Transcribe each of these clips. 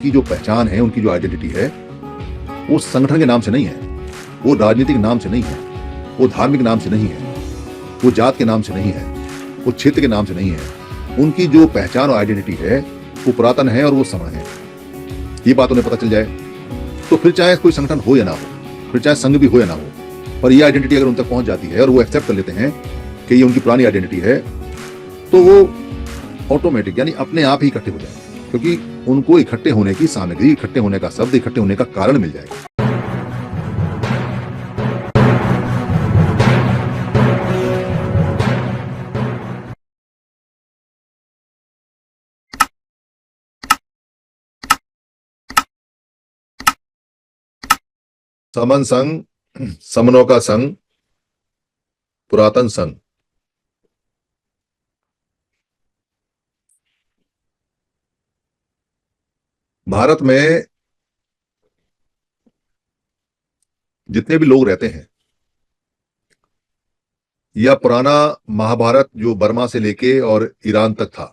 की जो पहचान है, उनकी जो आइडेंटिटी है, वो संगठन के नाम से नहीं है, वो राजनीतिक नाम से नहीं है, वो धार्मिक नाम से नहीं है, वो जात के नाम से नहीं है, वो क्षेत्र के नाम से नहीं है। उनकी जो पहचान और आइडेंटिटी है वो पुरातन है और वो समय है। ये बात उन्हें पता चल जाए तो फिर चाहे कोई संगठन हो या ना हो, फिर चाहे संघ भी हो या ना हो, पर ये आइडेंटिटी अगर उन तक पहुंच जाती है और वो एक्सेप्ट कर लेते हैं कि ये उनकी पुरानी आइडेंटिटी है, तो वो ऑटोमेटिक यानी अपने आप ही इकट्ठे हो जाएंगे, क्योंकि उनको इकट्ठे होने की सामग्री, इकट्ठे होने का शब्द, इकट्ठे होने का कारण मिल जाएगा। समन संघ, समनों का संघ, पुरातन संघ। भारत में जितने भी लोग रहते हैं, या पुराना महाभारत जो बर्मा से लेके और ईरान तक था,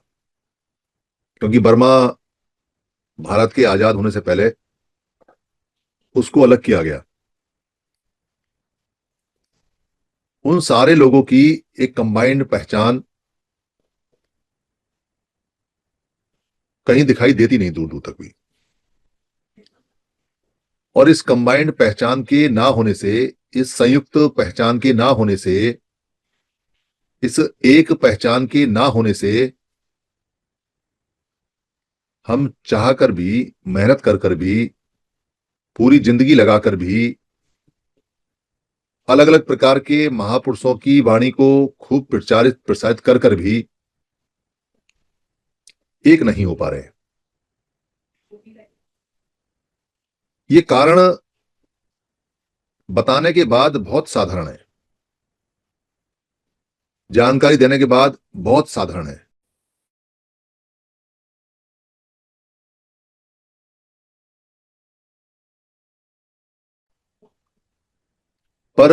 क्योंकि बर्मा भारत के आजाद होने से पहले उसको अलग किया गया, उन सारे लोगों की एक कंबाइंड पहचान कहीं दिखाई देती नहीं दूर दूर तक भी। और इस कंबाइंड पहचान के ना होने से, इस संयुक्त पहचान के ना होने से, इस एक पहचान के ना होने से हम चाहकर भी, मेहनत कर भी, पूरी जिंदगी लगाकर भी, अलग अलग प्रकार के महापुरुषों की वाणी को खूब प्रचारित प्रसारित कर भी एक नहीं हो पा रहे हैं। ये कारण बताने के बाद बहुत साधारण है, जानकारी देने के बाद बहुत साधारण है, पर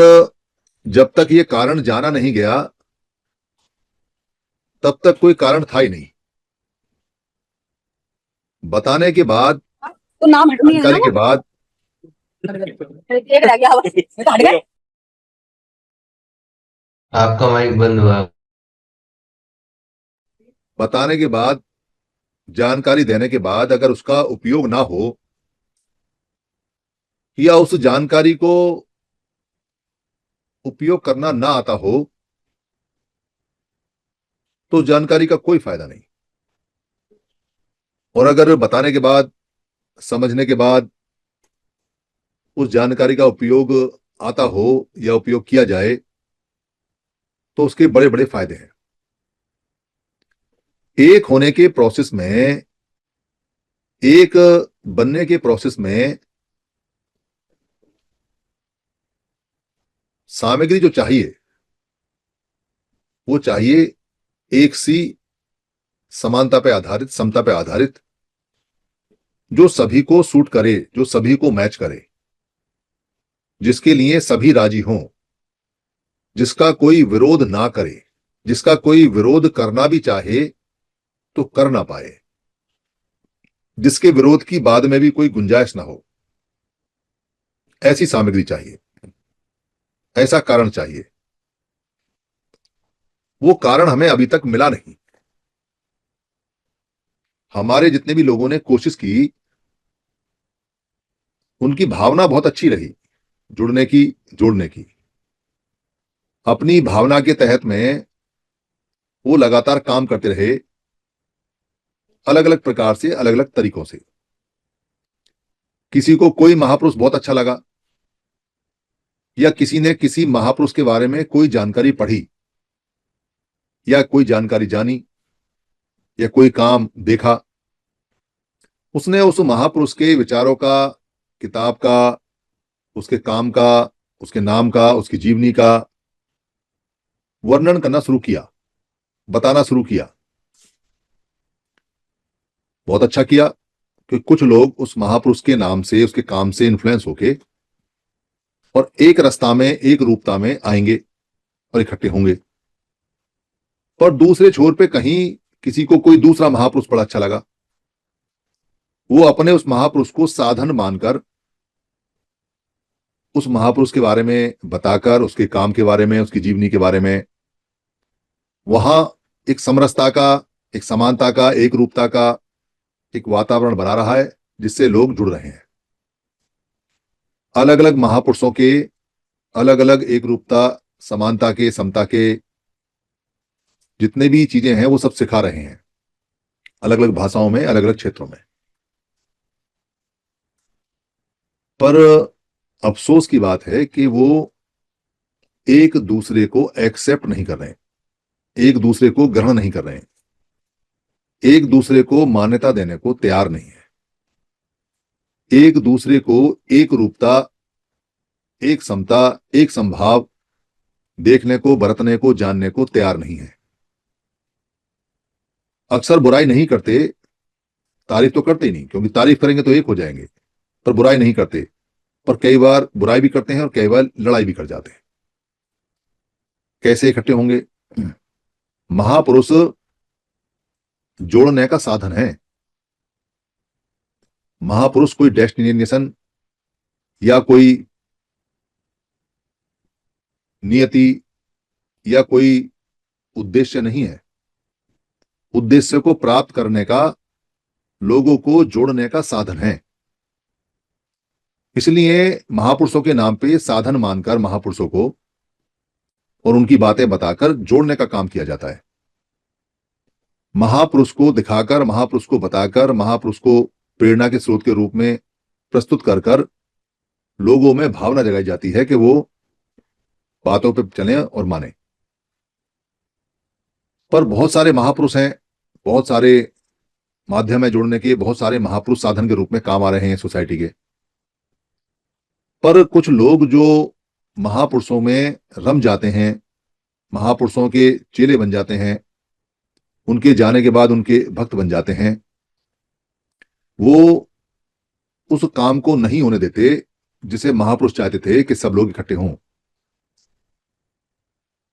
जब तक ये कारण जाना नहीं गया तब तक कोई कारण था ही नहीं। बताने के बाद, तो नाम हटनी है जानकारी के बाद, एक रह गया बस, हट गए। आपका माइक बंद हुआ। बताने के बाद, जानकारी देने के बाद अगर उसका उपयोग ना हो, या उस जानकारी को उपयोग करना ना आता हो, तो जानकारी का कोई फायदा नहीं। और अगर बताने के बाद, समझने के बाद उस जानकारी का उपयोग आता हो या उपयोग किया जाए, तो उसके बड़े बड़े फायदे हैं। एक होने के प्रोसेस में, एक बनने के प्रोसेस में सामग्री जो चाहिए वो चाहिए एक सी, समानता पे आधारित, समता पे आधारित, जो सभी को सूट करे, जो सभी को मैच करे, जिसके लिए सभी राजी हों, जिसका कोई विरोध ना करे, जिसका कोई विरोध करना भी चाहे तो कर ना पाए, जिसके विरोध की बाद में भी कोई गुंजाइश ना हो। ऐसी सामग्री चाहिए, ऐसा कारण चाहिए। वो कारण हमें अभी तक मिला नहीं। हमारे जितने भी लोगों ने कोशिश की, उनकी भावना बहुत अच्छी रही, जुड़ने की, जोड़ने की। अपनी भावना के तहत में वो लगातार काम करते रहे, अलग अलग प्रकार से, अलग अलग तरीकों से। किसी को कोई महापुरुष बहुत अच्छा लगा, या किसी ने किसी महापुरुष के बारे में कोई जानकारी पढ़ी, या कोई जानकारी जानी, या कोई काम देखा, उसने उस महापुरुष के विचारों का, किताब का, उसके काम का, उसके नाम का, उसकी जीवनी का वर्णन करना शुरू किया, बताना शुरू किया। बहुत अच्छा किया कि कुछ लोग उस महापुरुष के नाम से, उसके काम से इन्फ्लुएंस होके और एक रास्ता में, एक रूपता में आएंगे और इकट्ठे होंगे। पर दूसरे छोर पे कहीं किसी को कोई दूसरा महापुरुष बड़ा अच्छा लगा, वो अपने उस महापुरुष को साधन मानकर, उस महापुरुष के बारे में बताकर, उसके काम के बारे में, उसकी जीवनी के बारे में वहां एक समरसता का, एक समानता का, एक रूपता का एक वातावरण बना रहा है जिससे लोग जुड़ रहे हैं। अलग अलग महापुरुषों के अलग अलग एक रूपता, समानता के, समता के जितने भी चीजें हैं वो सब सिखा रहे हैं, अलग अलग भाषाओं में, अलग अलग क्षेत्रों में। पर अफसोस की बात है कि वो एक दूसरे को एक्सेप्ट नहीं कर रहे हैं, एक दूसरे को ग्रहण नहीं कर रहे हैं, एक दूसरे को मान्यता देने को तैयार नहीं है, एक दूसरे को एक रूपता, एक समता, एक संभाव देखने को, बरतने को, जानने को तैयार नहीं है। अक्सर बुराई नहीं करते, तारीफ तो करते ही नहीं, क्योंकि तारीफ करेंगे तो एक हो जाएंगे, पर बुराई नहीं करते। पर कई बार बुराई भी करते हैं और कई बार लड़ाई भी कर जाते हैं। कैसे इकट्ठे होंगे? महापुरुष जोड़ने का साधन है। महापुरुष कोई डेस्टिनेशन या कोई नियति या कोई उद्देश्य नहीं है। उद्देश्य को प्राप्त करने का, लोगों को जोड़ने का साधन है। इसलिए महापुरुषों के नाम पे साधन मानकर महापुरुषों को और उनकी बातें बताकर जोड़ने का काम किया जाता है। महापुरुष को दिखाकर, महापुरुष को बताकर, महापुरुष को प्रेरणा के स्रोत के रूप में प्रस्तुत कर कर लोगों में भावना जगाई जाती है कि वो बातों पे चलें और माने। पर बहुत सारे महापुरुष हैं, बहुत सारे माध्यम है जोड़ने के, बहुत सारे महापुरुष साधन के रूप में काम आ रहे हैं सोसाइटी के। पर कुछ लोग जो महापुरुषों में रम जाते हैं, महापुरुषों के चेले बन जाते हैं, उनके जाने के बाद उनके भक्त बन जाते हैं, वो उस काम को नहीं होने देते जिसे महापुरुष चाहते थे कि सब लोग इकट्ठे हों।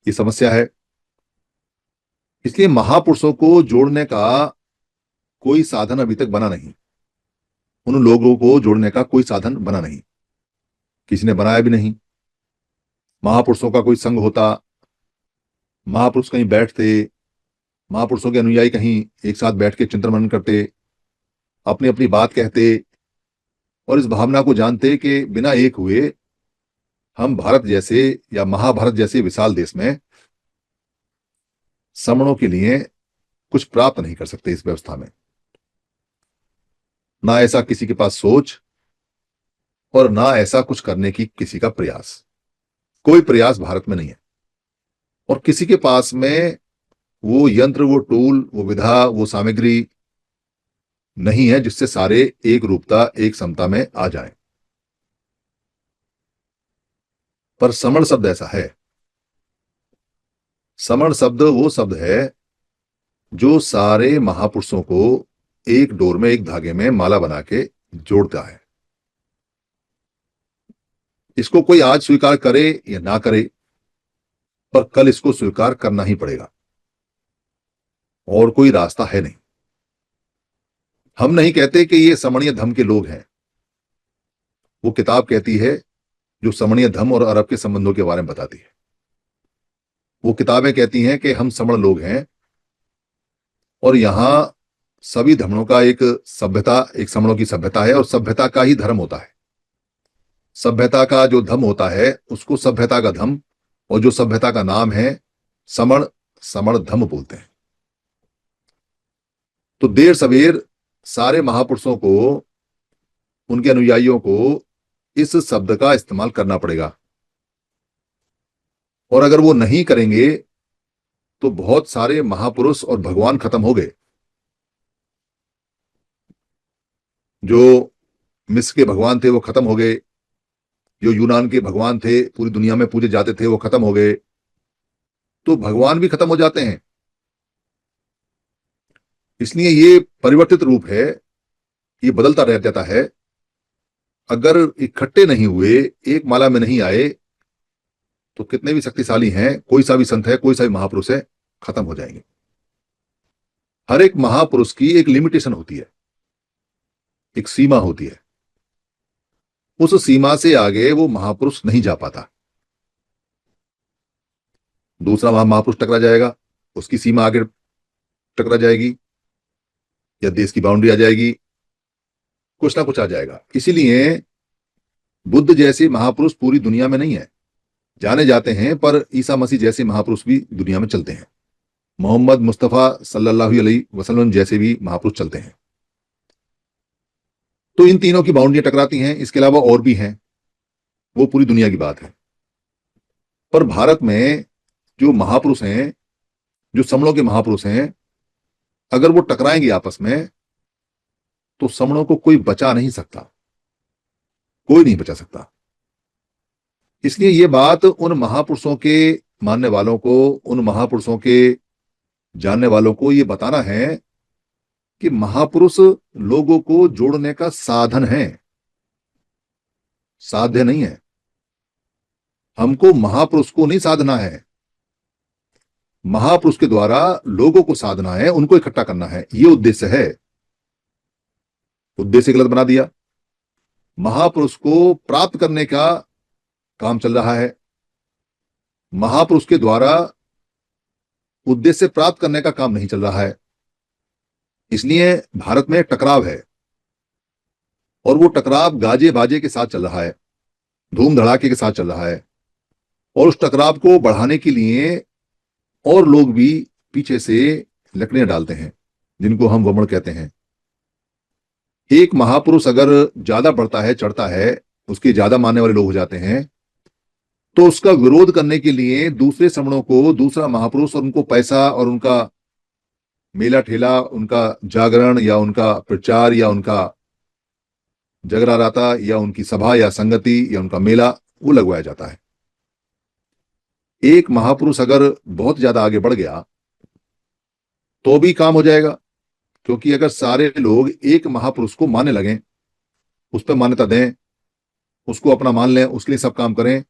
ये समस्या है। इसलिए महापुरुषों को जोड़ने का कोई साधन अभी तक बना नहीं, उन लोगों को जोड़ने का कोई साधन बना नहीं, किसी ने बनाया भी नहीं। महापुरुषों का कोई संघ होता, महापुरुष कहीं बैठते, महापुरुषों के अनुयायी कहीं एक साथ बैठ के चिंतन मनन करते, अपनी अपनी बात कहते और इस भावना को जानते कि बिना एक हुए हम भारत जैसे या महाभारत जैसे विशाल देश में समणों के लिए कुछ प्राप्त नहीं कर सकते। इस व्यवस्था में ना ऐसा किसी के पास सोच और ना ऐसा कुछ करने की किसी का प्रयास, कोई प्रयास भारत में नहीं है। और किसी के पास में वो यंत्र, वो टूल, वो विधा, वो सामग्री नहीं है जिससे सारे एक रूपता, एक समता में आ जाएं। पर समण शब्द ऐसा है। समण शब्द वो शब्द है जो सारे महापुरुषों को एक डोर में, एक धागे में माला बना के जोड़ता है। इसको कोई आज स्वीकार करे या ना करे, पर कल इसको स्वीकार करना ही पड़ेगा, और कोई रास्ता है नहीं। हम नहीं कहते कि ये समणीय धर्म के लोग हैं। वो किताब कहती है जो समणीय धर्म और अरब के संबंधों के बारे में बताती है। वो किताबें कहती हैं कि हम समण लोग हैं और यहां सभी धर्मों का एक सभ्यता, एक समणों की सभ्यता है और सभ्यता का ही धर्म होता है। सभ्यता का जो धर्म होता है उसको सभ्यता का धर्म, और जो सभ्यता का नाम है समण, समण धर्म बोलते हैं। तो देर सवेर सारे महापुरुषों को, उनके अनुयायियों को इस शब्द का इस्तेमाल करना पड़ेगा, और अगर वो नहीं करेंगे तो बहुत सारे महापुरुष और भगवान खत्म हो गए। जो मिस्र के भगवान थे वो खत्म हो गए, जो यूनान के भगवान थे पूरी दुनिया में पूजे जाते थे वो खत्म हो गए। तो भगवान भी खत्म हो जाते हैं। इसलिए ये परिवर्तित रूप है, ये बदलता रह जाता है। अगर इकट्ठे नहीं हुए, एक माला में नहीं आए, तो कितने भी शक्तिशाली हैं, कोई सा भी संत है, कोई सा भी महापुरुष है, खत्म हो जाएंगे। हर एक महापुरुष की एक लिमिटेशन होती है। एक सीमा होती है, उस सीमा से आगे वो महापुरुष नहीं जा पाता। दूसरा महापुरुष टकरा जाएगा, उसकी सीमा आगे टकरा जाएगी, या देश की बाउंड्री आ जाएगी, कुछ ना कुछ आ जाएगा। इसीलिए बुद्ध जैसे महापुरुष पूरी दुनिया में नहीं है, जाने जाते हैं, पर ईसा मसीह जैसे महापुरुष भी दुनिया में चलते हैं। मोहम्मद मुस्तफा सल्लल्लाहु अलैहि वसल्लम जैसे भी महापुरुष चलते हैं। तो इन तीनों की बाउंड्रियां टकराती हैं। इसके अलावा और भी हैं, वो पूरी दुनिया की बात है। पर भारत में जो महापुरुष हैं, जो समणों के महापुरुष हैं, अगर वो टकराएंगे आपस में, तो समणों को कोई बचा नहीं सकता, कोई नहीं बचा सकता। इसलिए ये बात उन महापुरुषों के मानने वालों को, उन महापुरुषों के जानने वालों को ये बताना है कि महापुरुष लोगों को जोड़ने का साधन है, साध्य नहीं है। हमको महापुरुष को नहीं साधना है, महापुरुष के द्वारा लोगों को साधना है, उनको इकट्ठा करना है। ये उद्देश्य है। उद्देश्य गलत बना दिया। महापुरुष को प्राप्त करने का काम चल रहा है, महापुरुष के द्वारा उद्देश्य प्राप्त करने का काम नहीं चल रहा है। इसलिए भारत में टकराव है, और वो टकराव गाजे बाजे के साथ चल रहा है, धूम धड़ाके के साथ चल रहा है। और उस टकराव को बढ़ाने के लिए और लोग भी पीछे से लकड़ियां डालते हैं, जिनको हम वमन कहते हैं। एक महापुरुष अगर ज्यादा बढ़ता है, चढ़ता है, उसके ज्यादा मानने वाले लोग हो जाते हैं, तो उसका विरोध करने के लिए दूसरे समणों को, दूसरा महापुरुष और उनको पैसा और उनका मेला ठेला, उनका जागरण या उनका प्रचार या उनका जगराता या उनकी सभा या संगति या उनका मेला, वो लगवाया जाता है। एक महापुरुष अगर बहुत ज्यादा आगे बढ़ गया तो भी काम हो जाएगा, क्योंकि अगर सारे लोग एक महापुरुष को मानने लगें, उस पर मान्यता दें, उसको अपना मान लें, उसके लिए सब काम करें,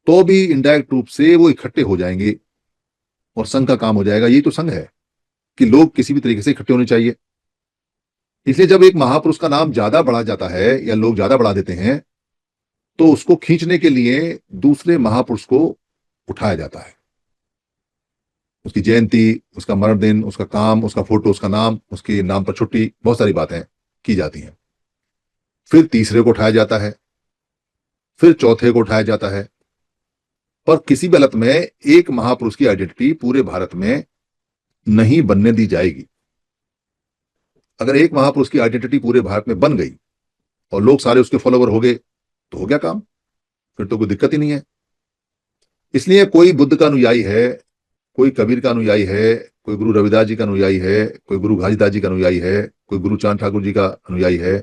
तो भी इनडायरेक्ट रूप से वो इकट्ठे हो जाएंगे और संघ का काम हो जाएगा। यही तो संघ है कि लोग किसी भी तरीके से इकट्ठे होने चाहिए। इसलिए जब एक महापुरुष का नाम ज्यादा बढ़ा जाता है या लोग ज्यादा बढ़ा देते हैं, तो उसको खींचने के लिए दूसरे महापुरुष को उठाया जाता है। उसकी जयंती, उसका मरण दिन, उसका काम, उसका फोटो, उसका नाम, उसके नाम पर छुट्टी, बहुत सारी बातें की जाती हैं। फिर तीसरे को उठाया जाता है, फिर चौथे को उठाया जाता है। पर किसी भी हालत में एक महापुरुष की आइडेंटिटी पूरे भारत में नहीं बनने दी जाएगी। अगर एक महापुरुष की आइडेंटिटी पूरे भारत में बन गई और लोग सारे उसके फॉलोवर हो गए, तो हो गया काम, फिर तो कोई दिक्कत ही नहीं है। इसलिए कोई बुद्ध का अनुयायी है, कोई कबीर का अनुयायी है, कोई गुरु रविदास जी का अनुयायी है, कोई गुरु घासीदास जी का अनुयायी है, कोई गुरु चांद ठाकुर जी का अनुयायी है,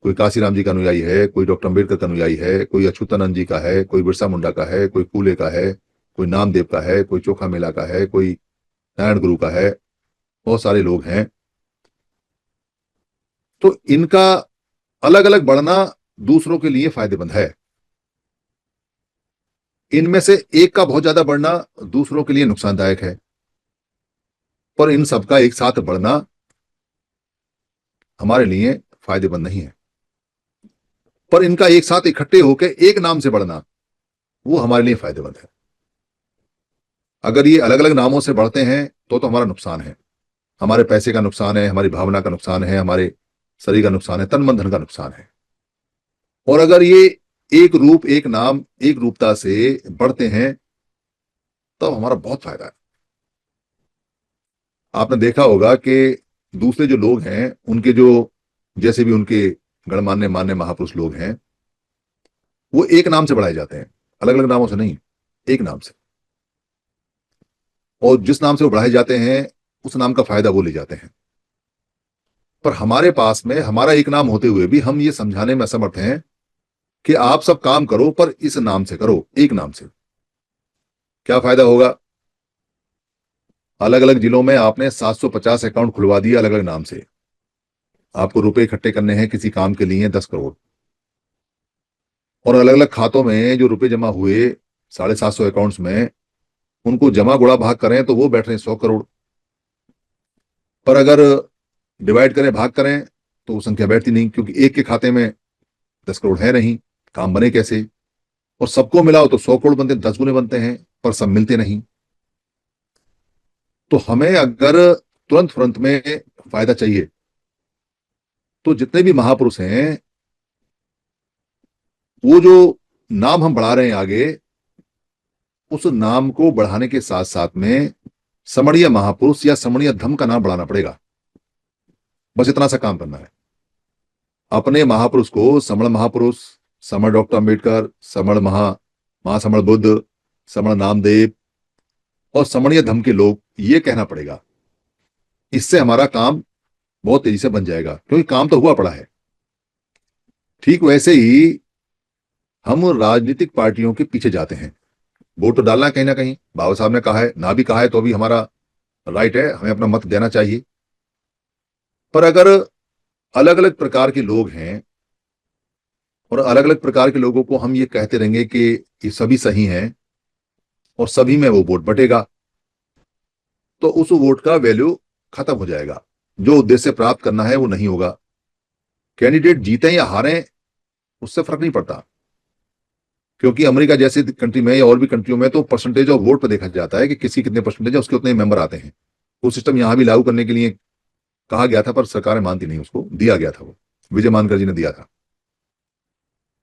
कोई काशीराम जी का अनुयायी है, कोई डॉक्टर अम्बेडकर का अनुयायी है, कोई अच्युतानंद जी का है, कोई बिरसा मुंडा का है, कोई फूले का है, कोई नामदेव का है, कोई चोखा मेला का है, कोई नारायण गुरु का है। बहुत सारे लोग हैं। तो इनका अलग अलग बढ़ना दूसरों के लिए फायदेमंद है। इनमें से एक का बहुत ज्यादा बढ़ना दूसरों के लिए नुकसानदायक है। पर इन सबका एक साथ बढ़ना हमारे लिए फायदेमंद नहीं है। पर इनका एक साथ इकट्ठे होकर एक नाम से बढ़ना, वो हमारे लिए फायदेमंद है। अगर ये अलग अलग नामों से बढ़ते हैं तो हमारा नुकसान है, हमारे पैसे का नुकसान है, हमारी भावना का नुकसान है, हमारे शरीर का नुकसान है, तन मन धन का नुकसान है। और अगर ये एक रूप, एक नाम, एक रूपता से बढ़ते हैं, तब हमारा बहुत फायदा है। आपने देखा होगा कि दूसरे जो लोग हैं, उनके जो जैसे भी उनके गणमान्य मान्य महापुरुष लोग हैं, वो एक नाम से बढ़ाए जाते हैं, अलग अलग नामों से नहीं, एक नाम से। और जिस नाम से वो बढ़ाए जाते हैं, उस नाम का फायदा वो ले जाते हैं। पर हमारे पास में हमारा एक नाम होते हुए भी हम ये समझाने में असमर्थ हैं कि आप सब काम करो, पर इस नाम से करो, एक नाम से। क्या फायदा होगा? अलग अलग जिलों में आपने 750 अकाउंट खुलवा दिए अलग अलग नाम से। आपको रुपए इकट्ठे करने हैं किसी काम के लिए 10 करोड़, और अलग अलग खातों में जो रुपए जमा हुए 750 अकाउंट्स में, उनको जमा गुणा भाग करें तो वो बैठ रहे हैं 100 करोड़। पर अगर डिवाइड करें, भाग करें, तो वो संख्या बैठती नहीं, क्योंकि एक के खाते में 10 करोड़ है नहीं, काम बने कैसे? और सबको मिलाओ तो 100 करोड़ बनते, 10 गुने बनते हैं, पर सब मिलते नहीं। तो हमें अगर तुरंत तुरंत में फायदा चाहिए तो जितने भी महापुरुष हैं, वो जो नाम हम बढ़ा रहे हैं आगे, उस नाम को बढ़ाने के साथ साथ में समणीय महापुरुष या समणीय धम का नाम बढ़ाना पड़ेगा। बस इतना सा काम करना है। अपने महापुरुष को समण महापुरुष, समण डॉक्टर अंबेडकर, समण महासमण बुद्ध, समण नामदेव और समणीय धम के लोग, ये कहना पड़ेगा। इससे हमारा काम बहुत तेजी से बन जाएगा, क्योंकि काम तो हुआ पड़ा है। ठीक वैसे ही हम राजनीतिक पार्टियों के पीछे जाते हैं। वोट तो डालना है कहीं ना कहीं, बाबा साहब ने कहा है, ना भी कहा है तो भी हमारा राइट है, हमें अपना मत देना चाहिए। पर अगर अलग अलग प्रकार के लोग हैं और अलग अलग प्रकार के लोगों को हम ये कहते रहेंगे कि ये सभी सही हैं और सभी में वो वोट बटेगा, तो उस वोट का वैल्यू खत्म हो जाएगा। जो उद्देश्य प्राप्त करना है वो नहीं होगा। कैंडिडेट जीते या हारें उससे फर्क नहीं पड़ता, क्योंकि अमेरिका जैसी कंट्री में या और भी कंट्रियों में तो परसेंटेज ऑफ वोट पर देखा जाता है कि किसी कितने परसेंटेज है, उसके उतने मेंबर आते हैं। वो सिस्टम यहां भी लागू करने के लिए कहा गया था, पर सरकारें मानती नहीं, उसको दिया गया था, वो विजय मानकर जी ने दिया था।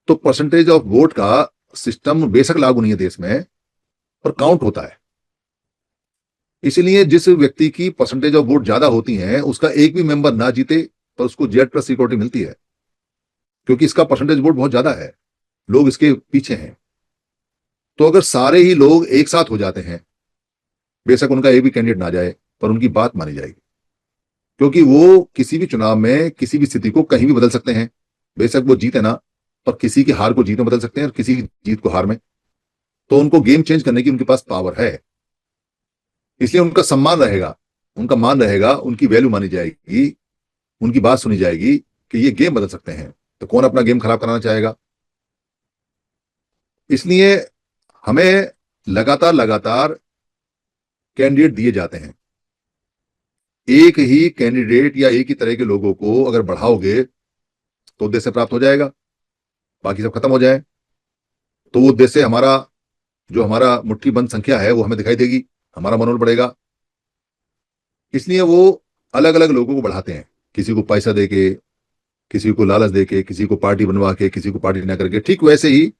तो परसेंटेज ऑफ वोट का सिस्टम बेशक लागू नहीं है देश में, पर काउंट होता है। इसलिए जिस व्यक्ति की परसेंटेज ऑफ वोट ज्यादा होती है, उसका एक भी मेंबर ना जीते पर उसको Z+ सिक्योरिटी मिलती है, क्योंकि इसका परसेंटेज वोट बहुत ज्यादा है, लोग इसके पीछे हैं। तो अगर सारे ही लोग एक साथ हो जाते हैं, बेशक उनका एक भी कैंडिडेट ना जाए, पर उनकी बात मानी जाएगी, क्योंकि वो किसी भी चुनाव में किसी भी स्थिति को कहीं भी बदल सकते हैं। बेशक वो जीते ना, पर किसी की हार को जीत में बदल सकते हैं और किसी की जीत को हार में। तो उनको गेम चेंज करने की उनके पास पावर है, इसलिए उनका सम्मान रहेगा, उनका मान रहेगा, उनकी वैल्यू मानी जाएगी, उनकी बात सुनी जाएगी कि ये गेम बदल सकते हैं। तो कौन अपना गेम खराब कराना चाहेगा? इसलिए हमें लगातार लगातार कैंडिडेट दिए जाते हैं। एक ही कैंडिडेट या एक ही तरह के लोगों को अगर बढ़ाओगे तो उद्देश्य प्राप्त हो जाएगा, बाकी सब खत्म हो जाए तो वो उद्देश्य हमारा मुट्ठी बंद संख्या है वो हमें दिखाई देगी, हमारा मनोबल बढ़ेगा। इसलिए वो अलग अलग लोगों को बढ़ाते हैं, किसी को पैसा देके, किसी को लालच देके, किसी को पार्टी बनवा के, किसी को पार्टी ना करके। ठीक वैसे ही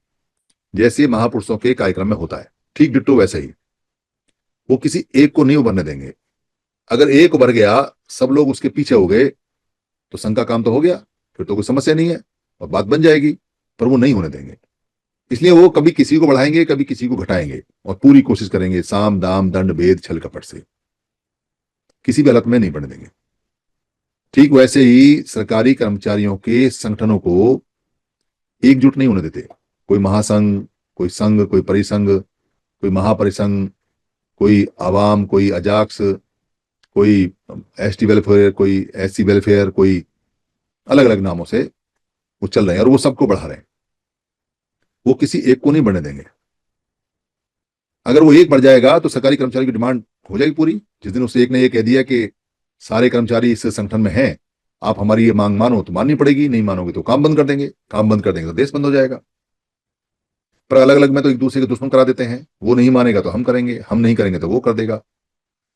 जैसे महापुरुषों के कार्यक्रम में होता है, ठीक डिट्टो वैसे ही वो किसी एक को नहीं उभरने देंगे। अगर एक उभर गया, सब लोग उसके पीछे हो गए, तो संघ का काम तो हो गया, फिर तो कोई समस्या नहीं है और बात बन जाएगी, पर वो नहीं होने देंगे। इसलिए वो कभी किसी को बढ़ाएंगे, कभी किसी को घटाएंगे और पूरी कोशिश करेंगे साम दाम दंड भेद छल कपट से, किसी भी हालत में नहीं बढ़ने देंगे। ठीक वैसे ही सरकारी कर्मचारियों के संगठनों को एकजुट नहीं होने देते। कोई महासंघ, कोई संघ, कोई परिसंघ, कोई महापरिसंघ, कोई आवाम, कोई अजाक्स, कोई ST वेलफेयर, कोई SC वेलफेयर, कोई अलग अलग नामों से वो चल रहे हैं और वो सबको बढ़ा रहे हैं। वो किसी एक को नहीं बढ़ने देंगे। अगर वो एक बढ़ जाएगा तो सरकारी कर्मचारी की डिमांड हो जाएगी पूरी। जिस दिन उससे एक ने ये कह दिया कि सारे कर्मचारी इस संगठन में हैं, आप हमारी ये मांग मानो, तो माननी पड़ेगी, नहीं मानोगे तो काम बंद कर देंगे, काम बंद कर देंगे तो देश बंद हो जाएगा। पर अलग अलग में तो एक दूसरे के दुश्मन करा देते हैं, वो नहीं मानेगा तो हम करेंगे, हम नहीं करेंगे तो वो कर देगा,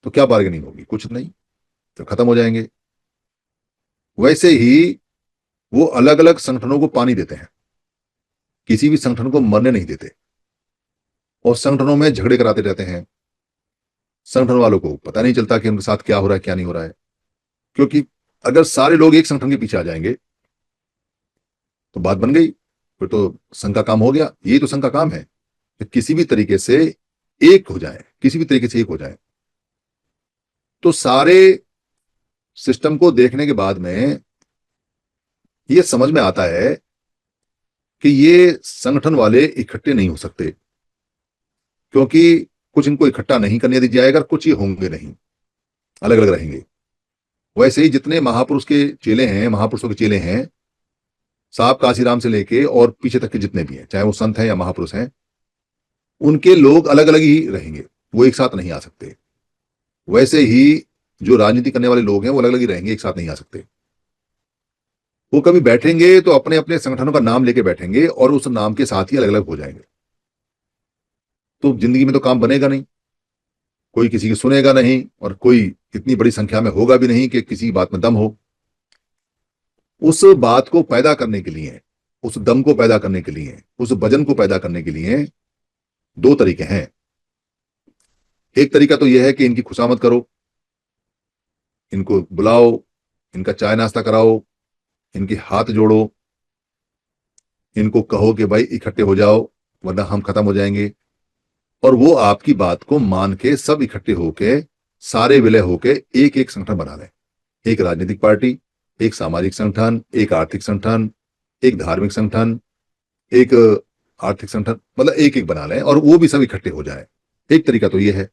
तो क्या बार्गेनिंग होगी? कुछ नहीं, तो खत्म हो जाएंगे। वैसे ही वो अलग अलग संगठनों को पानी देते हैं, किसी भी संगठन को मरने नहीं देते और संगठनों में झगड़े कराते रहते हैं। संगठन वालों को पता नहीं चलता कि उनके साथ क्या हो रहा है, क्या नहीं हो रहा है, क्योंकि अगर सारे लोग एक संगठन के पीछे आ जाएंगे तो बात बन गई, फिर तो संघ का काम हो गया। यही तो संघ का काम है कि किसी भी तरीके से एक हो जाए, किसी भी तरीके से एक हो जाए। तो सारे सिस्टम को देखने के बाद में ये समझ में आता है कि ये संगठन वाले इकट्ठे नहीं हो सकते, क्योंकि कुछ इनको इकट्ठा नहीं करने दिया जाएगा, कुछ ये होंगे नहीं, अलग अलग रहेंगे। वैसे ही जितने महापुरुष के चेले हैं, महापुरुषों के चेले हैं, साहब काशीराम से लेके और पीछे तक के जितने भी हैं, चाहे वो संत हैं या महापुरुष हैं, उनके लोग अलग अलग ही रहेंगे, वो एक साथ नहीं आ सकते। वैसे ही जो राजनीति करने वाले लोग हैं वो अलग अलग ही रहेंगे, एक साथ नहीं आ सकते। वो कभी बैठेंगे तो अपने अपने संगठनों का नाम लेके बैठेंगे और उस नाम के साथ ही अलग अलग हो जाएंगे। तो जिंदगी में तो काम बनेगा नहीं, कोई किसी की सुनेगा नहीं, और कोई इतनी बड़ी संख्या में होगा भी नहीं कि किसी बात में दम हो। उस बात को पैदा करने के लिए, उस दम को पैदा करने के लिए, उस वजन को पैदा करने के लिए दो तरीके हैं। एक तरीका तो यह है कि इनकी खुशामद करो, इनको बुलाओ, इनका चाय नाश्ता कराओ, इनके हाथ जोड़ो, इनको कहो कि भाई इकट्ठे हो जाओ वरना हम खत्म हो जाएंगे, और वो आपकी बात को मान के सब इकट्ठे होके, सारे विलय होके एक एक संगठन बना लें। एक राजनीतिक पार्टी, एक सामाजिक संगठन, एक आर्थिक संगठन, एक धार्मिक संगठन, एक आर्थिक संगठन, मतलब एक एक बना लें और वो भी सब इकट्ठे हो जाए। एक तरीका तो ये है।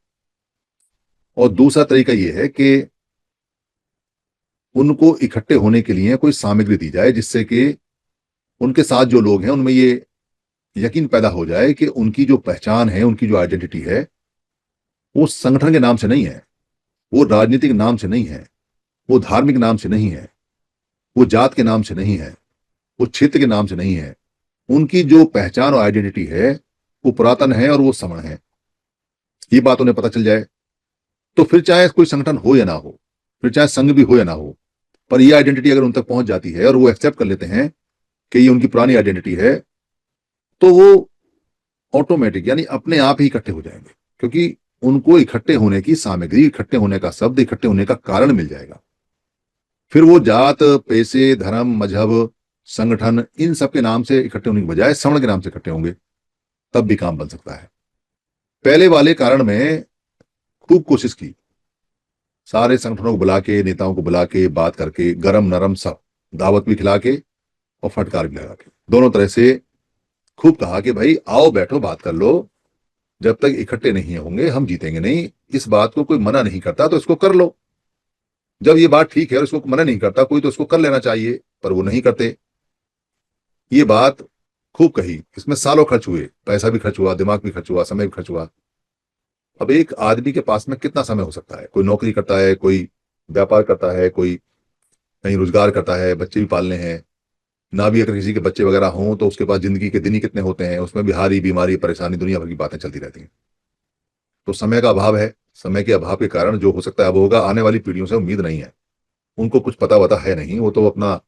और दूसरा तरीका ये है कि उनको इकट्ठे होने के लिए कोई सामग्री दी जाए जिससे कि उनके साथ जो लोग हैं उनमें ये यकीन पैदा हो जाए कि उनकी जो पहचान है, उनकी जो आइडेंटिटी है, वो संगठन के नाम से नहीं है, वो राजनीतिक नाम से नहीं है, वो धार्मिक नाम से नहीं है, वो जात के नाम से नहीं है, वो क्षेत्र के नाम से नहीं है। उनकी जो पहचान और आइडेंटिटी है वो पुरातन है और वो समण है। ये बात उन्हें पता चल जाए तो फिर चाहे कोई संगठन हो या ना हो, फिर चाहे संघ भी हो या ना हो, पर ये आइडेंटिटी अगर उन तक पहुंच जाती है और वो एक्सेप्ट कर लेते हैं कि ये उनकी पुरानी आइडेंटिटी है, तो वो ऑटोमेटिक यानी अपने आप ही इकट्ठे हो जाएंगे, क्योंकि उनको इकट्ठे होने की सामग्री, इकट्ठे होने का शब्द, इकट्ठे होने का कारण मिल जाएगा। फिर वो जात, पैसे, धर्म, मजहब, संगठन, इन सब के नाम से इकट्ठे होने के बजाय श्रवण के नाम से इकट्ठे होंगे, तब भी काम बन सकता है। पहले वाले कारण में खूब कोशिश की, सारे संगठनों को बुला के, नेताओं को बुला के, बात करके, गरम नरम सब, दावत भी खिला के और फटकार भी लगा के, दोनों तरह से खूब कहा कि भाई आओ बैठो बात कर लो, जब तक इकट्ठे नहीं होंगे हम जीतेंगे नहीं। इस बात को कोई मना नहीं करता तो इसको कर लो, जब ये बात ठीक है और इसको मना नहीं करता कोई तो इसको कर लेना चाहिए, पर वो नहीं करते। ये बात खूब कही, इसमें सालों खर्च हुए, पैसा भी खर्च हुआ, दिमाग भी खर्च हुआ, समय भी खर्च हुआ। अब एक आदमी के पास में कितना समय हो सकता है? कोई नौकरी करता है, कोई व्यापार करता है, कोई कहीं रोजगार करता है, बच्चे भी पालने हैं, ना भी अगर किसी के बच्चे वगैरह हों तो उसके पास जिंदगी के दिन ही कितने होते हैं, उसमें बिहारी, बीमारी, परेशानी, दुनिया भर की बातें चलती रहती हैं। तो समय का अभाव है, समय के अभाव के कारण जो हो सकता है अब होगा। आने वाली पीढ़ियों से उम्मीद नहीं है, उनको कुछ पता वता है नहीं, वो तो अपना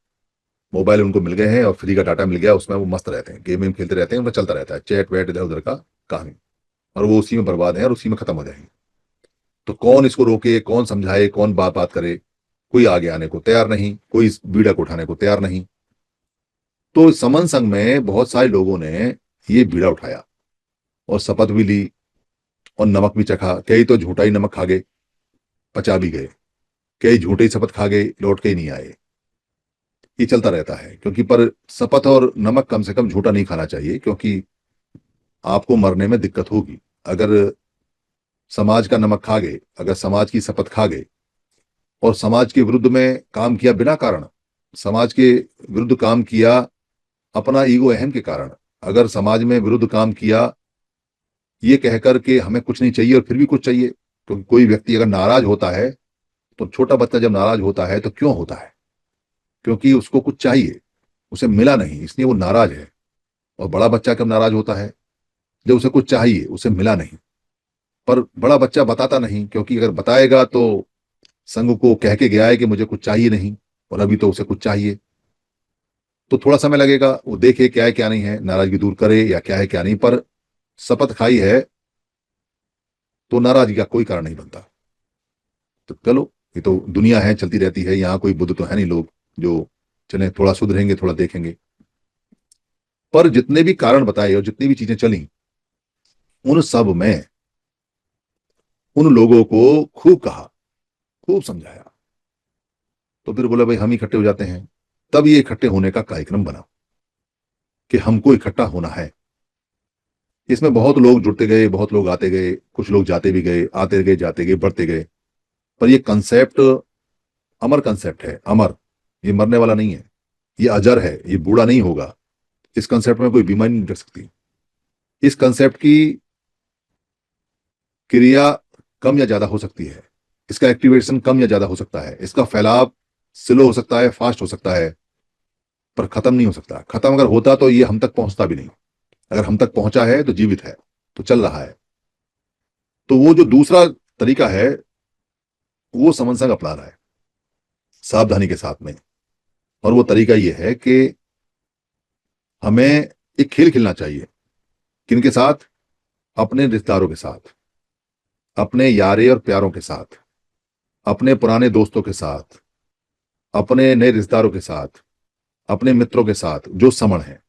मोबाइल उनको मिल गए हैं और फ्री का डाटा मिल गया, उसमें वो मस्त रहते हैं, गेम वेम खेलते रहते हैं, उनका चलता रहता है चैट वैट इधर उधर का कहानी, और वो उसी में बर्बाद है और उसी में खत्म हो जाएंगे। तो कौन इसको रोके, कौन समझाए, कौन बात बात करे? कोई आगे आने को तैयार नहीं, कोई इस बीड़ा को उठाने को तैयार नहीं। तो समन संघ में बहुत सारे लोगों ने ये बीड़ा उठाया और शपथ भी ली और नमक भी चखा। कई तो झूठा ही नमक खा गए, पचा भी गए, कई झूठे ही शपथ खा गए, लौट के ही नहीं आए। ये चलता रहता है, क्योंकि पर शपथ और नमक कम से कम झूठा नहीं खाना चाहिए, क्योंकि आपको मरने में दिक्कत होगी। अगर समाज का नमक खा गए, अगर समाज की शपथ खा गए और समाज के विरुद्ध में काम किया बिना कारण, समाज के विरुद्ध काम किया अपना ईगो अहम के कारण, अगर समाज में विरुद्ध काम किया ये कहकर के हमें कुछ नहीं चाहिए और फिर भी कुछ चाहिए, क्योंकि कोई व्यक्ति अगर नाराज होता है, तो छोटा बच्चा जब नाराज होता है तो क्यों होता है? क्योंकि उसको कुछ चाहिए, उसे मिला नहीं, इसलिए वो नाराज है। और बड़ा बच्चा कब नाराज होता है? जब उसे कुछ चाहिए, उसे मिला नहीं। पर बड़ा बच्चा बताता नहीं, क्योंकि अगर बताएगा तो संघ को कह के गया है कि मुझे कुछ चाहिए नहीं, और अभी तो उसे कुछ चाहिए। तो थोड़ा समय लगेगा, वो देखे क्या है क्या नहीं है, नाराजगी दूर करे या क्या है क्या नहीं, पर शपथ खाई है तो नाराजगी का कोई कारण नहीं बनता। तो चलो, ये तो दुनिया है, चलती रहती है, यहाँ कोई बुद्ध तो है नहीं लोग जो चले थोड़ा सुधरेंगे, थोड़ा देखेंगे। पर जितने भी कारण बताए और जितनी भी चीजें चली, उन सब में उन लोगों को खूब कहा, खूब समझाया। तो फिर बोला भाई हम इकट्ठे हो जाते हैं। तब ये इकट्ठे होने का कार्यक्रम बना कि हमको इकट्ठा होना है। इसमें बहुत लोग जुड़ते गए, बहुत लोग आते गए, कुछ लोग जाते भी गए, आते गए, जाते गए, बढ़ते गए। पर ये कंसेप्ट अमर कंसेप्ट है, अमर। ये मरने वाला नहीं है, ये अजर है, ये बूढ़ा नहीं होगा। इस कंसेप्ट में कोई बीमारी नहीं रख सकती। इस कंसेप्ट की क्रिया कम या ज्यादा हो सकती है, इसका एक्टिवेशन कम या ज्यादा हो सकता है, इसका फैलाव स्लो हो सकता है, फास्ट हो सकता है, पर खत्म नहीं हो सकता। खत्म अगर होता तो ये हम तक पहुंचता भी नहीं। अगर हम तक पहुंचा है तो जीवित है, तो चल रहा है। तो वो जो दूसरा तरीका है वो समन संघ अपना रहा है सावधानी के साथ में। और वो तरीका ये है कि हमें एक खेल खेलना चाहिए। किनके साथ? अपने रिश्तेदारों के साथ, अपने यारे और प्यारों के साथ, अपने पुराने दोस्तों के साथ, अपने नए रिश्तेदारों के साथ, अपने मित्रों के साथ जो समण है।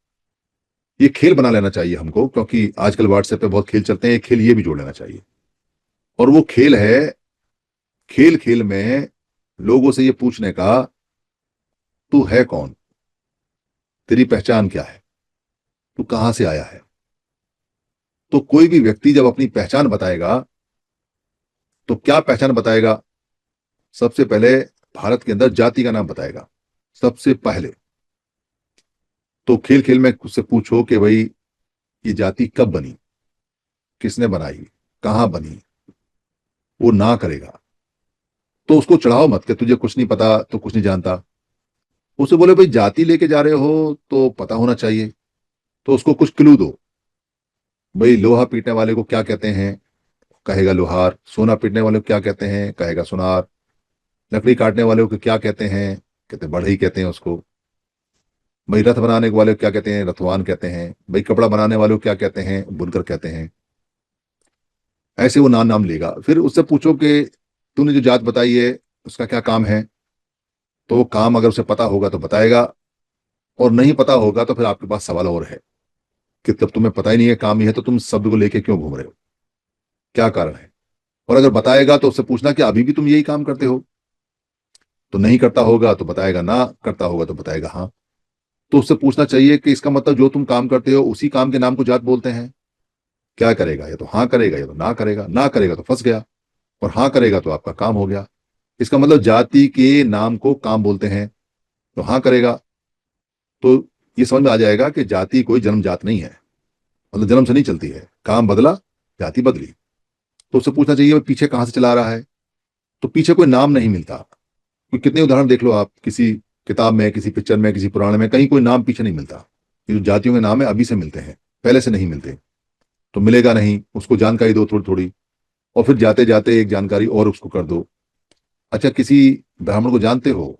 ये खेल बना लेना चाहिए हमको, क्योंकि आजकल व्हाट्सएप पे बहुत खेल चलते हैं। एक खेल ये भी जोड़ लेना चाहिए। और वो खेल है, खेल खेल में लोगों से ये पूछने का, तू है कौन, तेरी पहचान क्या है, तू कहां से आया है। तो कोई भी व्यक्ति जब अपनी पहचान बताएगा तो क्या पहचान बताएगा? सबसे पहले भारत के अंदर जाति का नाम बताएगा सबसे पहले। तो खेल खेल में उससे पूछो कि भाई ये जाति कब बनी, किसने बनाई, कहां बनी। वो ना करेगा तो उसको चढ़ाओ मत कि तुझे कुछ नहीं पता, तो कुछ नहीं जानता। उसे बोले भाई जाति लेके जा रहे हो तो पता होना चाहिए। तो उसको कुछ क्लू दो। भाई लोहा पीटने वाले को क्या कहते हैं? कहेगा लोहार। सोना पीटने वाले को क्या कहते हैं? कहेगा सुनार। लकड़ी काटने वाले को क्या कहते हैं? कहते बढ़ई कहते हैं उसको। भाई रथ बनाने वाले को क्या कहते हैं? रथवान कहते हैं। भाई कपड़ा बनाने वाले को क्या कहते हैं? बुनकर कहते हैं। ऐसे वो नाम नाम लेगा। फिर उससे पूछो कि तूने जो जात बताई है उसका क्या काम है। तो वो काम अगर उसे पता होगा तो बताएगा, और नहीं पता होगा तो फिर आपके पास सवाल और है कि जब तुम्हें पता ही नहीं है, काम ही है, तो तुम शब्द को लेके क्यों घूम रहे हो, क्या कारण है। और अगर बताएगा तो उससे पूछना कि अभी भी तुम यही काम करते हो। तो नहीं करता होगा तो बताएगा ना, करता होगा तो बताएगा हाँ। तो उससे पूछना चाहिए कि इसका मतलब जो तुम काम करते हो उसी काम के नाम को जात बोलते हैं। क्या करेगा? या तो हाँ करेगा या तो ना करेगा। ना करेगा तो फंस गया, और हाँ करेगा तो आपका काम हो गया। इसका मतलब जाति के नाम को काम बोलते हैं। तो हाँ करेगा तो ये समझ में आ जाएगा कि जाति कोई जन्मजात नहीं है, मतलब जन्म से नहीं चलती है। काम बदला, जाति बदली। तो उससे पूछना चाहिए पीछे कहां से चला रहा है। तो पीछे कोई नाम नहीं मिलता। कोई कितने उदाहरण देख लो आप, किसी किताब में, किसी पिक्चर में, किसी पुराण में, कहीं कोई नाम पीछे नहीं मिलता। ये जो जातियों के नाम है अभी से मिलते हैं, पहले से नहीं मिलते। तो मिलेगा नहीं, उसको जानकारी दो थोड़ी थोड़ी, और फिर जाते जाते एक जानकारी और उसको कर दो। अच्छा, किसी ब्राह्मण को जानते हो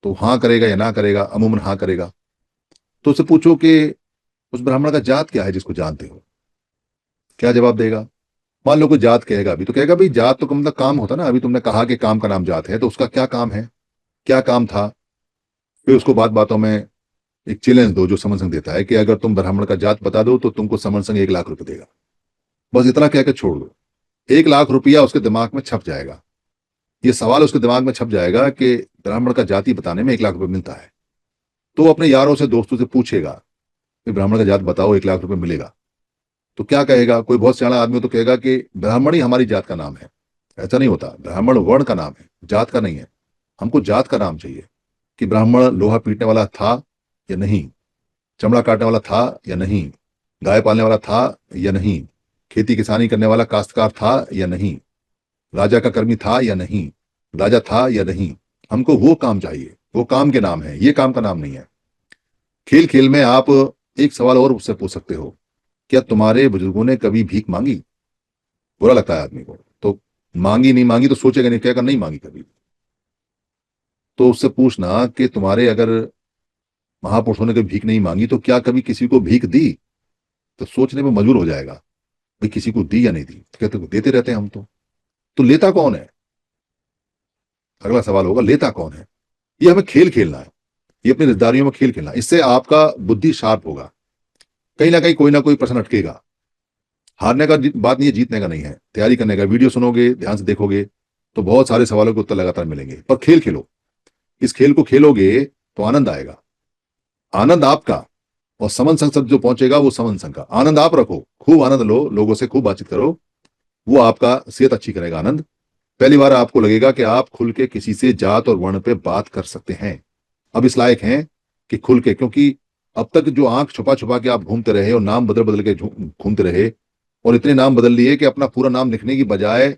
तो हाँ करेगा या ना करेगा? अमूमन हाँ करेगा। तो उससे पूछो कि उस ब्राह्मण का जात क्या है जिसको जानते हो, क्या जवाब देगा? मान लो कोई जात कहेगा अभी, तो कहेगा भाई जात तो मतलब काम होता ना। अभी तुमने कहा कि काम का नाम जात है, तो उसका क्या काम है, क्या काम था। फिर उसको बात बातों में एक चैलेंज दो जो समन संघ देता है कि अगर तुम ब्राह्मण का जात बता दो तो तुमको समन संघ 1 लाख रुपए देगा। बस इतना कह के छोड़ दो। 1 लाख रुपया उसके दिमाग में छप जाएगा। ये सवाल उसके दिमाग में छप जाएगा कि ब्राह्मण का जाति बताने में 1 लाख रुपए मिलता है। तो वो अपने यारों से, दोस्तों से पूछेगा कि ब्राह्मण का जात बताओ, 1 लाख रुपए मिलेगा। तो क्या कहेगा? कोई बहुत सियाना आदमी तो कहेगा कि ब्राह्मण ही हमारी जात का नाम है। ऐसा नहीं होता, ब्राह्मण वर्ण का नाम है, जात का नहीं है। हमको जात का नाम चाहिए कि ब्राह्मण लोहा पीटने वाला था या नहीं, चमड़ा काटने वाला था या नहीं, गाय पालने वाला था या नहीं, खेती किसानी करने वाला काश्तकार था या नहीं, राजा का कर्मी था या नहीं, राजा था या नहीं। हमको वो काम चाहिए, वो काम के नाम है, ये काम का नाम नहीं है। खेल खेल में आप एक सवाल और उससे पूछ सकते हो, क्या तुम्हारे बुजुर्गों ने कभी भीख मांगी? बुरा लगता है आदमी को, तो मांगी नहीं मांगी तो सोचेगा नहीं, कहेगा नहीं मांगी कभी। तो उससे पूछना कि तुम्हारे अगर महापुरुषों ने कभी भीख नहीं मांगी तो क्या कभी किसी को भीख दी? तो सोचने में मजबूर हो जाएगा, भाई किसी को दी या नहीं दी। तो कहते देते रहते हैं हम तो लेता कौन है? अगला सवाल होगा लेता कौन है। ये हमें खेल खेलना है, ये अपनी रिश्तेदारियों में खेल खेलना है। इससे आपका बुद्धि शार्प होगा। कहीं ना कोई प्रश्न अटकेगा। हारने का बात नहीं है, जीतने का नहीं है, तैयारी करने का। वीडियो सुनोगे, ध्यान से देखोगे तो बहुत सारे सवालों के उत्तर लगातार मिलेंगे। पर खेल खेलो, इस खेल को खेलोगे तो आनंद आएगा। आनंद आपका, और समन संग सब जो पहुंचेगा वो समन संग का। आनंद आप रखो, खूब आनंद लो, लोगों से खूब बातचीत करो, वो आपका सेहत अच्छी करेगा। आनंद पहली बार आपको लगेगा कि आप खुल के किसी से जात और वर्ण पे बात कर सकते हैं। अब इस लायक हैं कि खुल के, क्योंकि अब तक जो आंख छुपा छुपा के आप घूमते रहे और नाम बदल बदल के घूमते रहे, और इतने नाम बदल लिए कि अपना पूरा नाम लिखने की बजाय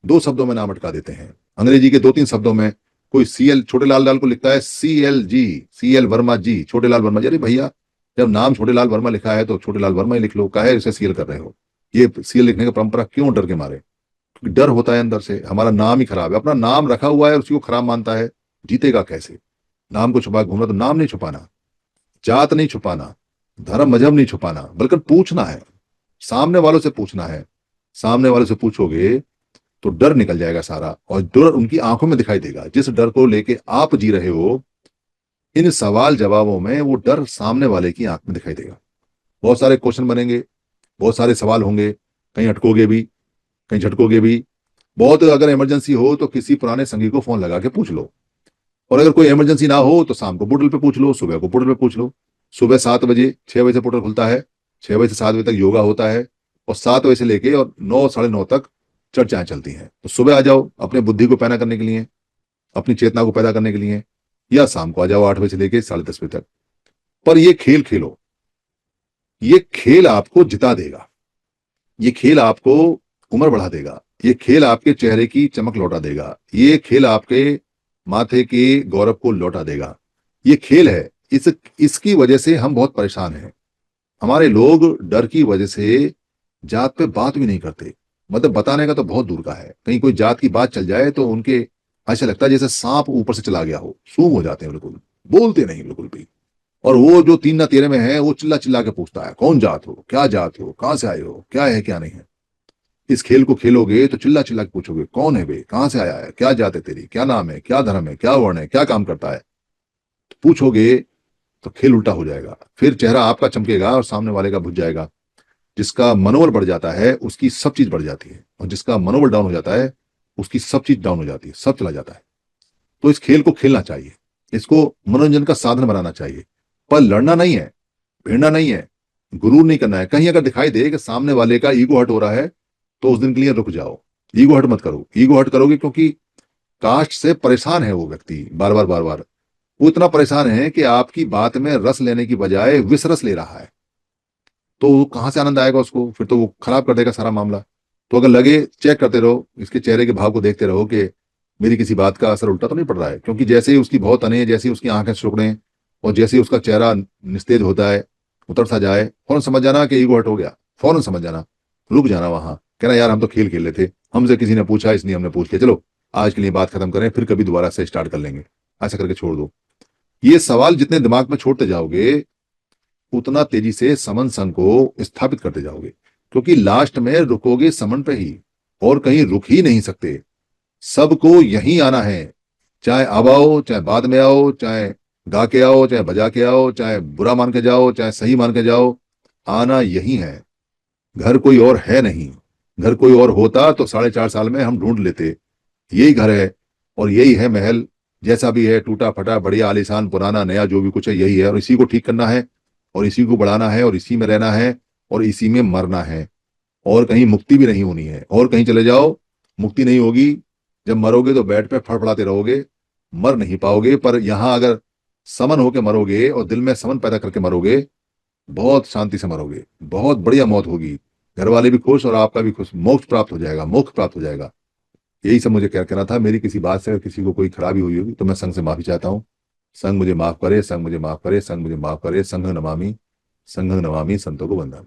2 शब्दों में नाम अटका देते हैं, अंग्रेजी के 2-3 शब्दों में कोई CL छोटे लाल लाल को लिखता है CLG, CL वर्मा जी, छोटे लाल वर्मा जी। अरे भैया, जब नाम छोटे लाल वर्मा लिखा है तो छोटे लाल वर्मा ही लिख लो, काहे इसे CL कर रहे हो? ये CL लिखने की परंपरा क्यों? डर के मारे। क्योंकि डर होता है अंदर से, हमारा नाम ही खराब है, अपना नाम रखा हुआ है उसी को खराब मानता है, जीतेगा कैसे? नाम को छुपा घूमना, तो नाम नहीं छुपाना, जात नहीं छुपाना, धर्म मजहब नहीं छुपाना, बल्कि पूछना है, सामने वालों से पूछना है। सामने वालों से पूछोगे तो डर निकल जाएगा सारा, और डर उनकी आंखों में दिखाई देगा। जिस डर को लेके आप जी रहे हो, इन सवाल जवाबों में वो डर सामने वाले की आंख में दिखाई देगा। बहुत सारे क्वेश्चन बनेंगे, बहुत सारे सवाल होंगे, कहीं अटकोगे भी, कहीं झटकोगे भी। बहुत अगर इमरजेंसी हो तो किसी पुराने संगी को फोन लगा के पूछ लो, और अगर कोई इमरजेंसी ना हो तो शाम को पोर्टल पे पूछ लो, सुबह को पोर्टल पे पूछ लो। सुबह 7 बजे, 6 बजे से पोर्टल खुलता है, 6 बजे से 7 बजे तक योगा होता है, और 7 बजे से लेके और 9 साढ़े 9 तक चर्चाएं चलती हैं। तो सुबह आ जाओ अपने बुद्धि को पैदा करने के लिए, अपनी चेतना को पैदा करने के लिए, या शाम को आ जाओ 8 बजे से लेके 10:30 बजे तक। पर ये खेल खेलो, ये खेल आपको जिता देगा, ये खेल आपको उम्र बढ़ा देगा, ये खेल आपके चेहरे की चमक लौटा देगा, ये खेल आपके माथे के गौरव को लौटा देगा। ये खेल है, इसकी वजह से हम बहुत परेशान हैं। हमारे लोग डर की वजह से जात पे बात भी नहीं करते, मतलब बताने का तो बहुत दूर का है। कहीं कोई जात की बात चल जाए तो उनके ऐसा लगता है जैसे सांप ऊपर से चला गया हो, सूम हो जाते हैं, बिल्कुल बोलते नहीं बिल्कुल भी। और वो जो 3 ना 13 में है, वो चिल्ला चिल्ला के पूछता है, कौन जात हो, क्या जात हो, कहां से आए हो, क्या है क्या नहीं है। इस खेल को खेलोगे तो चिल्ला चिल्ला के पूछोगे, कौन है बे, कहां से आया है, क्या जात है तेरी, क्या नाम है, क्या धर्म है, क्या वर्ण है, क्या काम करता है, तो पूछोगे तो खेल उल्टा हो जाएगा। फिर चेहरा आपका चमकेगा और सामने वाले का बुझ जाएगा। जिसका मनोबल बढ़ जाता है उसकी सब चीज बढ़ जाती है, और जिसका मनोबल डाउन हो जाता है उसकी सब चीज डाउन हो जाती है, सब चला जाता है। तो इस खेल को खेलना चाहिए, इसको मनोरंजन का साधन बनाना चाहिए, पर लड़ना नहीं है, भिड़ना नहीं है, गुरूर नहीं करना है। कहीं अगर दिखाई दे कि सामने वाले का ईगो हर्ट हो रहा है तो उस दिन के लिए रुक जाओ, ईगो हर्ट मत करो। ईगो हर्ट करोगे क्योंकि कास्ट से परेशान है वो व्यक्ति, बार बार बार बार वो इतना परेशान है कि आपकी बात में रस लेने की बजाय विष रस ले रहा है, तो कहां से आनंद आएगा उसको? फिर तो वो खराब कर देगा सारा मामला। तो अगर लगे, चेक करते रहो, इसके चेहरे के भाव को देखते रहो कि मेरी किसी बात का असर उल्टा तो नहीं पड़ रहा है। क्योंकि जैसे ही उसकी बहुत तने, जैसे ही उसकी आंखें सुकड़े, और जैसे ही उसका चेहरा निस्तेज होता है, उतर सा जाए, फौरन समझ जाना कि ईगो हर्ट हो गया, फौरन समझ जाना, रुक जाना वहां, कहना यार हम तो खेल खेल रहे थे, हमसे किसी ने पूछा इसलिए हमने पूछ लिया, चलो आज के लिए बात खत्म करें, फिर कभी दोबारा से स्टार्ट कर लेंगे, ऐसा करके छोड़ दो। ये सवाल जितने दिमाग में छोड़ते जाओगे उतना तेजी से समन संघ को स्थापित करते जाओगे, क्योंकि लास्ट में रुकोगे समन पे ही, और कहीं रुक ही नहीं सकते। सबको यहीं आना है, चाहे अब आओ, चाहे बाद में आओ, चाहे गा के आओ, चाहे बजा के आओ, चाहे बुरा मान के जाओ, चाहे सही मान के जाओ, आना यही है। घर कोई और है नहीं, घर कोई और होता तो 4.5 साल में हम ढूंढ लेते। यही घर है और यही है महल, जैसा भी है, टूटा फटा, बढ़िया, आलीशान, पुराना, नया, जो भी कुछ है यही है, और इसी को ठीक करना है, और इसी को बढ़ाना है, और इसी में रहना है, और इसी में मरना है। और कहीं मुक्ति भी नहीं होनी है, और कहीं चले जाओ मुक्ति नहीं होगी। जब मरोगे तो बेड पे फड़फड़ाते रहोगे, मर नहीं पाओगे। पर यहां अगर समन होके मरोगे और दिल में समन पैदा करके मरोगे, बहुत शांति से मरोगे, बहुत बढ़िया मौत होगी, घर वाले भी खुश और आपका भी खुश, मोक्ष प्राप्त हो जाएगा, मोक्ष प्राप्त हो जाएगा। यही सब मुझे क्या कहना था। मेरी किसी बात से अगर किसी को कोई खराबी हुई होगी तो मैं संघ से माफी चाहता हूँ। संघ मुझे माफ करे, संघ मुझे माफ करे, संघ मुझे माफ करे। संघ नमामि संतों को वंदना।